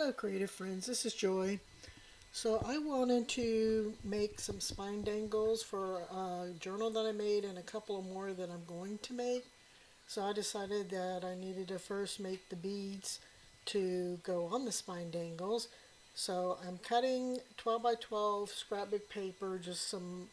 Hello creative friends, this is Joy. So I wanted to make some spine dangles for a journal that I made and a couple of more that I'm going to make. So I decided that I needed to first make the beads to go on the spine dangles. So I'm cutting 12 by 12 scrapbook paper, just some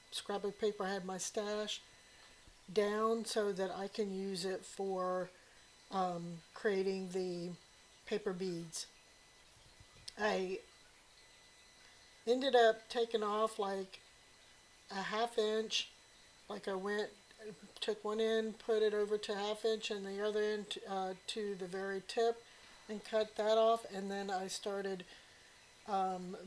scrapbook paper I had my stash, down so that I can use it for creating the paper beads. I ended up taking off like a half inch. Like I went, took one end, put it over to half inch, and the other end to the very tip, and cut that off. And then I started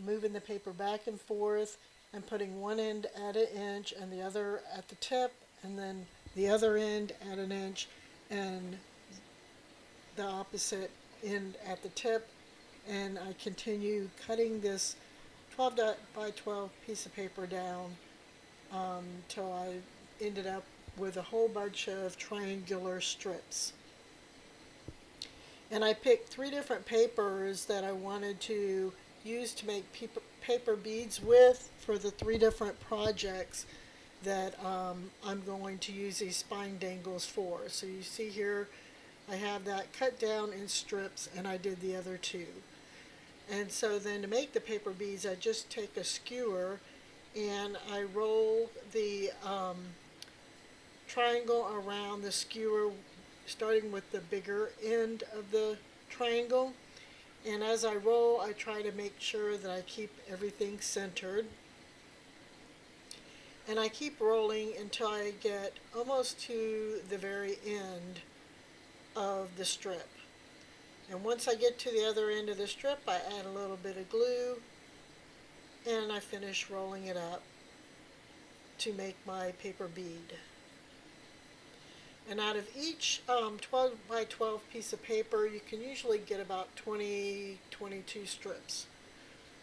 moving the paper back and forth and putting one end at an inch and the other at the tip, and then the other end at an inch and the opposite end at the tip. And I continue cutting this 12 by 12 piece of paper down till I ended up with a whole bunch of triangular strips. And I picked three different papers that I wanted to use to make paper beads with for the three different projects that I'm going to use these spine dangles for. So you see here I have that cut down in strips, and I did the other two. And so then to make the paper beads, I just take a skewer and I roll the triangle around the skewer, starting with the bigger end of the triangle. And as I roll, I try to make sure that I keep everything centered. And I keep rolling until I get almost to the very end of the strip. And once I get to the other end of the strip, I add a little bit of glue and I finish rolling it up to make my paper bead. And out of each 12 by 12 piece of paper, you can usually get about 22 strips.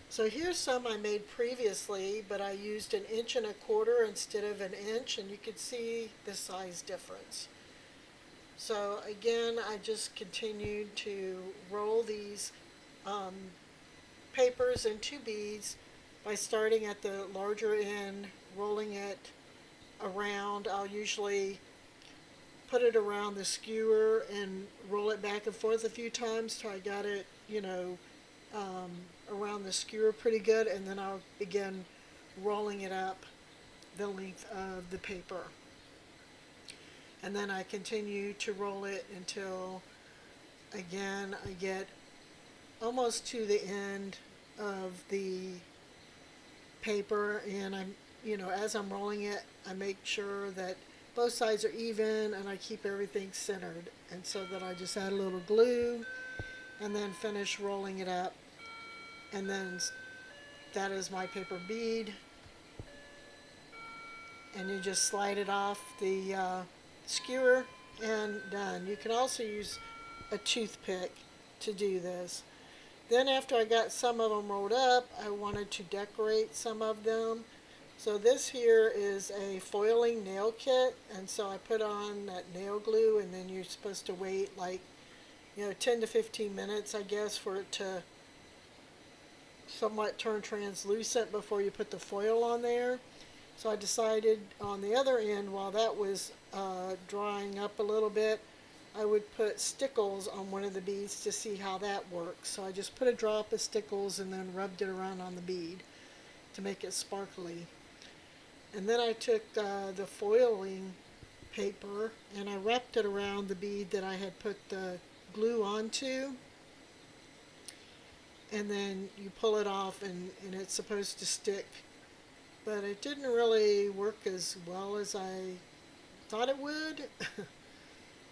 So here's some I made previously, but I used 1.25 inches instead of an inch, and you can see the size difference. So again, I just continued to roll these papers into beads by starting at the larger end, rolling it around. I'll usually put it around the skewer and roll it back and forth a few times till I got it, around the skewer pretty good, and then I'll begin rolling it up the length of the paper. And then I continue to roll it until, again, I get almost to the end of the paper, and as I'm rolling it, I make sure that both sides are even and I keep everything centered. And so that I just add a little glue and then finish rolling it up. And then that is my paper bead. And you just slide it off the skewer and done. You can also use a toothpick to do this. Then after I got some of them rolled up, I wanted to decorate some of them. So this here is a foiling nail kit, and so I put on that nail glue, and then you're supposed to wait like 10 to 15 minutes, I guess, for it to somewhat turn translucent before you put the foil on there. So I decided on the other end, while that was drying up a little bit, I would put stickles on one of the beads to see how that works. So I just put a drop of stickles and then rubbed it around on the bead to make it sparkly. And then I took the foiling paper and I wrapped it around the bead that I had put the glue onto. And then you pull it off and it's supposed to stick. But it didn't really work as well as I thought it would.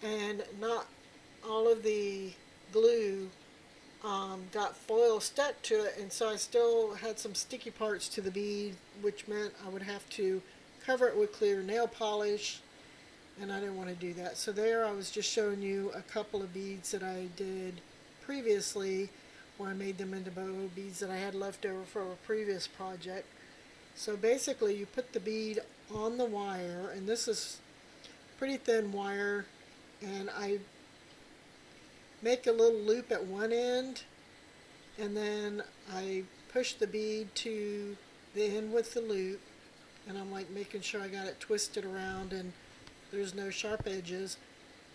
And not all of the glue got foil stuck to it, and so I still had some sticky parts to the bead, which meant I would have to cover it with clear nail polish, and I didn't want to do that. So there I was just showing you a couple of beads that I did previously, where I made them into boho beads that I had left over from a previous project. So basically you put the bead on the wire, and this is pretty thin wire, and I make a little loop at one end and then I push the bead to the end with the loop, and I'm like making sure I got it twisted around and there's no sharp edges.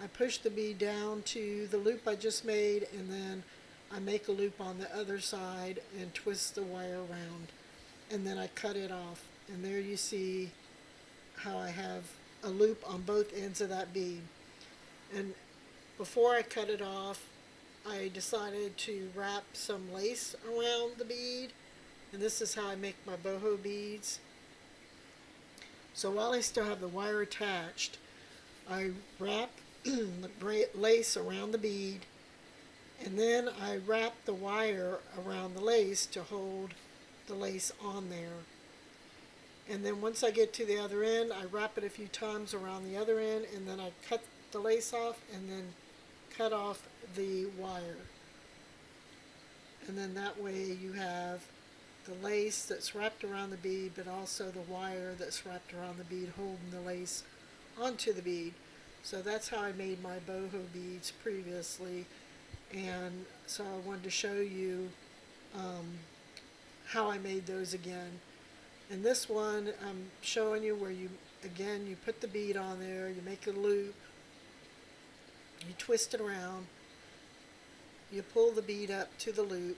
I push the bead down to the loop I just made, and then I make a loop on the other side and twist the wire around, and then I cut it off. And there you see how I have a loop on both ends of that bead. And before I cut it off, I decided to wrap some lace around the bead, and this is how I make my boho beads. So while I still have the wire attached, I wrap the lace around the bead, and then I wrap the wire around the lace to hold the lace on there. And then once I get to the other end, I wrap it a few times around the other end, and then I cut the lace off and then cut off the wire. And then that way you have the lace that's wrapped around the bead, but also the wire that's wrapped around the bead holding the lace onto the bead. So that's how I made my boho beads previously, and so I wanted to show you how I made those again. In this one, I'm showing you where you put the bead on there, you make a loop, you twist it around, you pull the bead up to the loop,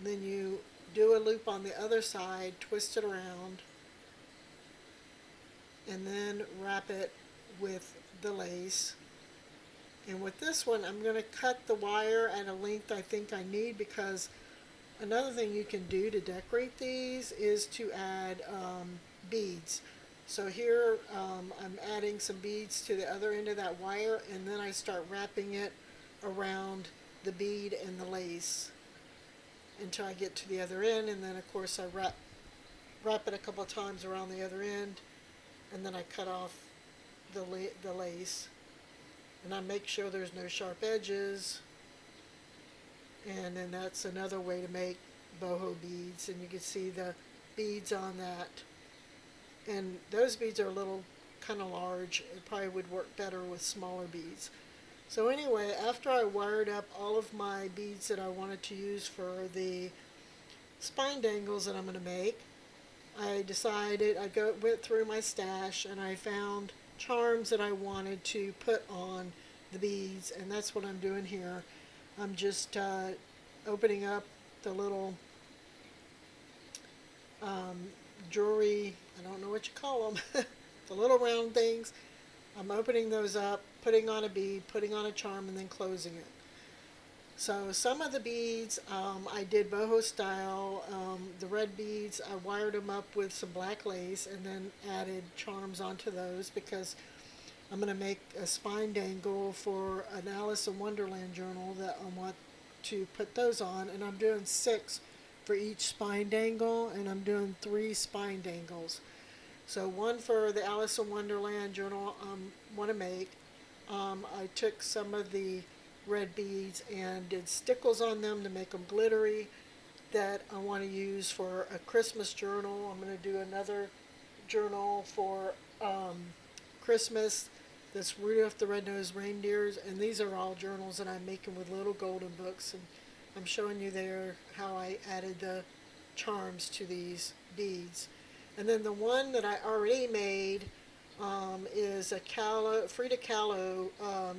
then you do a loop on the other side, twist it around, and then wrap it with the lace. And with this one, I'm going to cut the wire at a length I think I need, because another thing you can do to decorate these is to add beads. So here I'm adding some beads to the other end of that wire, and then I start wrapping it around the bead and the lace until I get to the other end, and then of course I wrap it a couple of times around the other end, and then I cut off the lace, and I make sure there's no sharp edges. And then that's another way to make boho beads, and you can see the beads on that. And those beads are a little kind of large. It probably would work better with smaller beads. So anyway, after I wired up all of my beads that I wanted to use for the spine dangles that I'm going to make, I decided went through my stash and I found charms that I wanted to put on the beads, and that's what I'm doing here. I'm just opening up the little jewelry, I don't know what you call them, the little round things. I'm opening those up, putting on a bead, putting on a charm, and then closing it. So some of the beads I did boho style. The red beads, I wired them up with some black lace and then added charms onto those, because I'm going to make a spine dangle for an Alice in Wonderland journal that I want to put those on, and I'm doing 6 for each spine dangle, and I'm doing 3 spine dangles. So one for the Alice in Wonderland journal I want to make. I took some of the red beads and did stickles on them to make them glittery that I want to use for a Christmas journal. I'm going to do another journal for Christmas that's Rudolph the Red-Nosed Reindeers, and these are all journals that I'm making with little golden books, and I'm showing you there how I added the charms to these beads. And then the one that I already made is a Frida Kahlo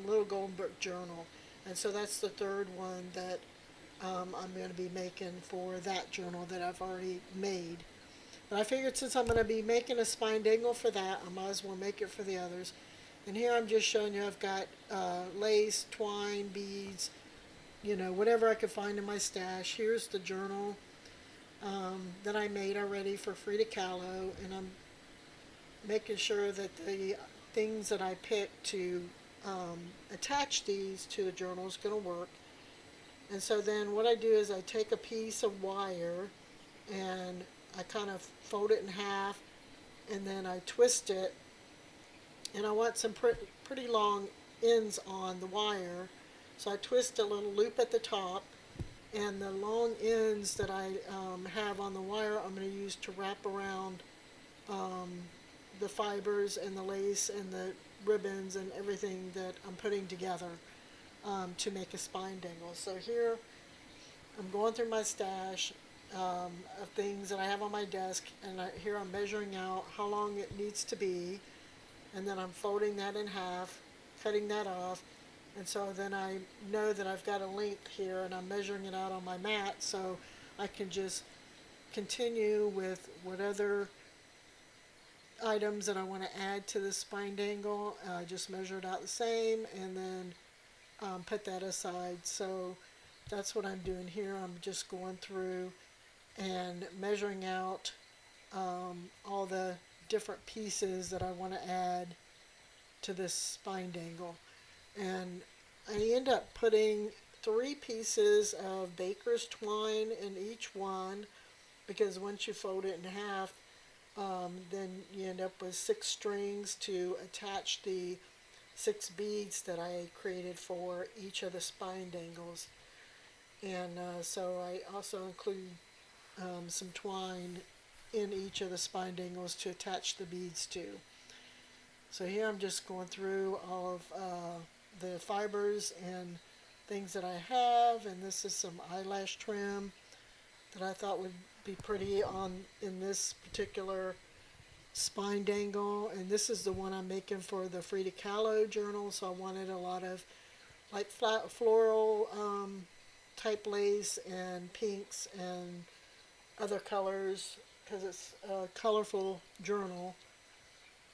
little golden book journal, and so that's the third one that I'm going to be making for that journal that I've already made. But I figured since I'm going to be making a spine dangle for that, I might as well make it for the others. And here I'm just showing you I've got lace, twine, beads, whatever I could find in my stash. Here's the journal that I made already for Frida Kahlo, and I'm making sure that the things that I picked to attach these to the journal is going to work. And so then what I do is I take a piece of wire and I kind of fold it in half, and then I twist it, and I want some pretty long ends on the wire, so I twist a little loop at the top, and the long ends that I have on the wire I'm going to use to wrap around the fibers and the lace and the ribbons and everything that I'm putting together to make a spine dangle. So here I'm going through my stash of things that I have on my desk, and here I'm measuring out how long it needs to be, and then I'm folding that in half, cutting that off, and so then I know that I've got a length here, and I'm measuring it out on my mat, so I can just continue with what other items that I want to add to the spine dangle. I just measure it out the same, and then put that aside. So that's what I'm doing here. I'm just going through and measuring out all the different pieces that I want to add to this spine dangle. And I end up putting 3 pieces of baker's twine in each one, because once you fold it in half, then you end up with 6 strings to attach the 6 beads that I created for each of the spine dangles. And so I also include some twine in each of the spine dangles to attach the beads to. So here I'm just going through all of the fibers and things that I have, and this is some eyelash trim that I thought would be pretty on in this particular spine dangle, and this is the one I'm making for the Frida Kahlo journal, so I wanted a lot of like flat floral type lace and pinks and other colors because it's a colorful journal.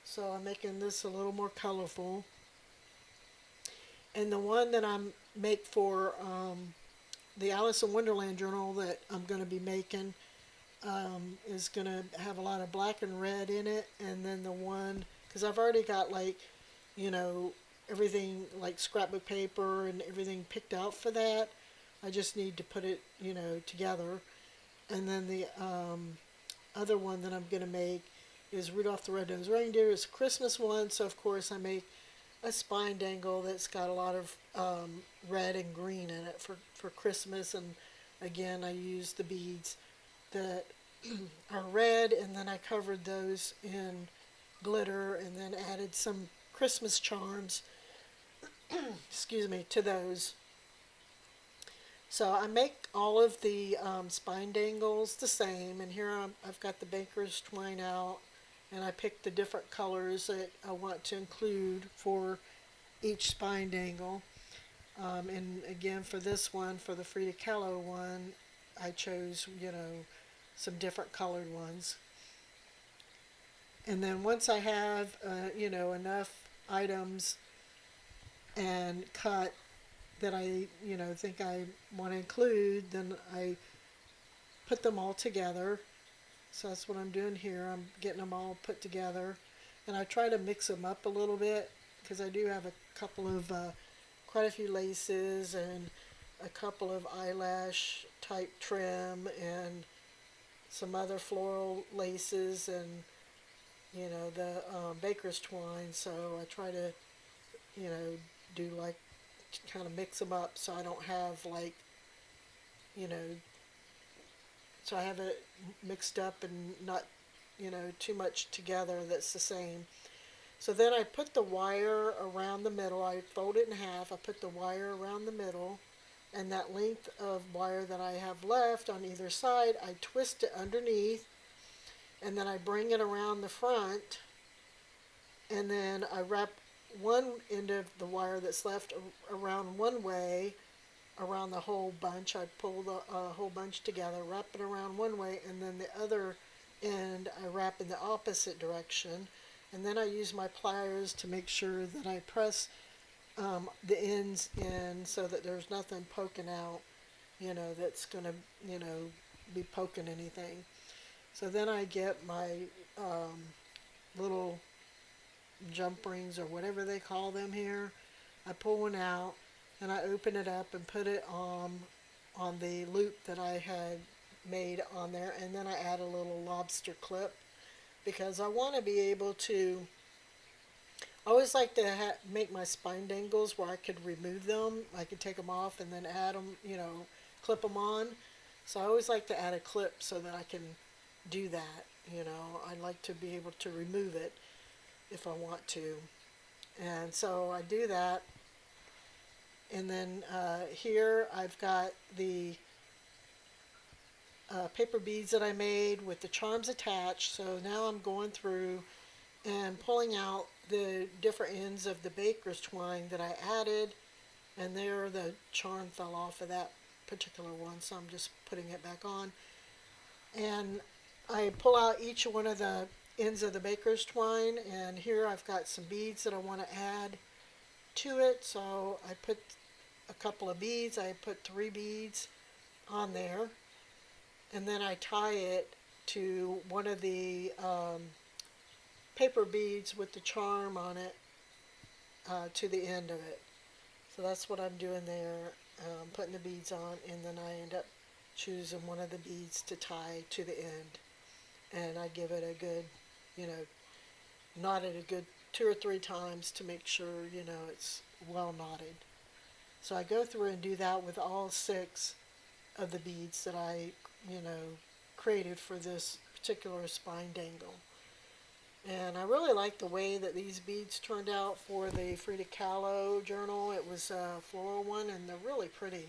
So I'm making this a little more colorful. And the one that I'm make for the Alice in Wonderland journal that I'm going to be making is going to have a lot of black and red in it. And then the one, because I've already got like, you know, everything like scrapbook paper and everything picked out for that. I just need to put it, you know, together. And then the other one that I'm going to make is Rudolph the Red-Nosed Reindeer. It's a Christmas one, so of course I make a spine dangle that's got a lot of red and green in it for Christmas. And again, I use the beads that are red, and then I covered those in glitter and then added some Christmas charms excuse me, to those. So I make all of the spine dangles the same, and here I've got the baker's twine out, and I picked the different colors that I want to include for each spine dangle. And again, for this one, for the Frida Kahlo one, I chose, you know, some different colored ones. And then once I have, you know, enough items and cut that I, you know, think I want to include, then I put them all together. So that's what I'm doing here. I'm getting them all put together, and I try to mix them up a little bit because I do have a couple of quite a few laces and a couple of eyelash type trim and some other floral laces and, you know, the baker's twine. So I try to, you know, do like kind of mix them up so I don't have like, you know, so I have it mixed up and not, you know, too much together that's the same. So then I put the wire around the middle. I fold it in half. I put the wire around the middle, and that length of wire that I have left on either side, I twist it underneath, and then I bring it around the front, and then I wrap one end of the wire that's left around one way around the whole bunch. I pull the whole bunch together, wrap it around one way, and then the other end I wrap in the opposite direction. And then I use my pliers to make sure that I press the ends in so that there's nothing poking out, you know, that's going to, you know, be poking anything. So then I get my little jump rings or whatever they call them here. I pull one out and I open it up and put it on the loop that I had made on there, and then I add a little lobster clip because I want to be able to, I always like to make my spine dangles where I could remove them. I could take them off and then add them, you know, clip them on. So I always like to add a clip so that I can do that. You know, I like to be able to remove it if I want to. And so I do that. And then here I've got the paper beads that I made with the charms attached. So now I'm going through and pulling out the different ends of the baker's twine that I added, and there the charm fell off of that particular one, so I'm just putting it back on. And I pull out each one of the ends of the baker's twine, and here I've got some beads that I want to add to it. So I put a couple of beads. I put 3 beads on there, and then I tie it to one of the paper beads with the charm on it, to the end of it. So that's what I'm doing there, putting the beads on, and then I end up choosing one of the beads to tie to the end. And I give it a good, you know, knot it a good 2 or 3 times to make sure, it's well knotted. So I go through and do that with all 6 of the beads that I, you know, created for this particular spine dangle. And I really like the way that these beads turned out for the Frida Kahlo journal. It was a floral one, and they're really pretty.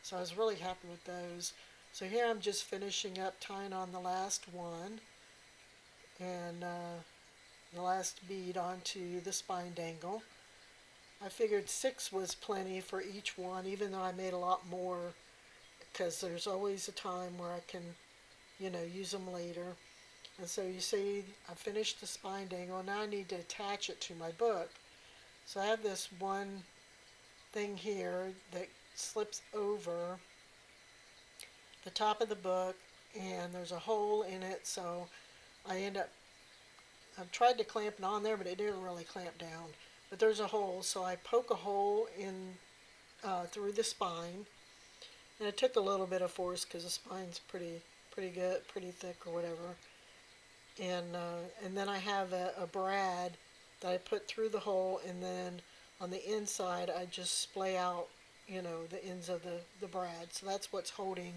So I was really happy with those. So here I'm just finishing up tying on the last one, and the last bead onto the spine dangle. I figured 6 was plenty for each one, even though I made a lot more, because there's always a time where I can, use them later. And so you see, I finished the spine dangle. Now I need to attach it to my book. So I have this one thing here that slips over the top of the book, and there's a hole in it. So I've tried to clamp it on there, but it didn't really clamp down. But there's a hole, so I poke a hole in through the spine, and it took a little bit of force because the spine's pretty good, pretty thick or whatever. And then I have a brad that I put through the hole, and then on the inside I just splay out, the ends of the brad. So that's what's holding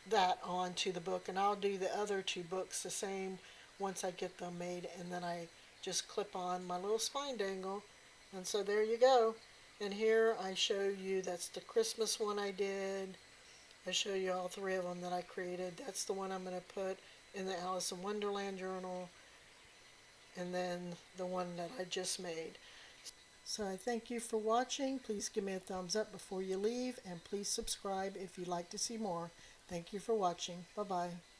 that onto the book, and I'll do the other 2 books the same once I get them made, and then I just clip on my little spine dangle. And so there you go. And here I show you, that's the Christmas one I did. I show you all 3 of them that I created. That's the one I'm going to put in the Alice in Wonderland journal, and then the one that I just made. So I thank you for watching. Please give me a thumbs up before you leave, and please subscribe if you'd like to see more. Thank you for watching. Bye-bye.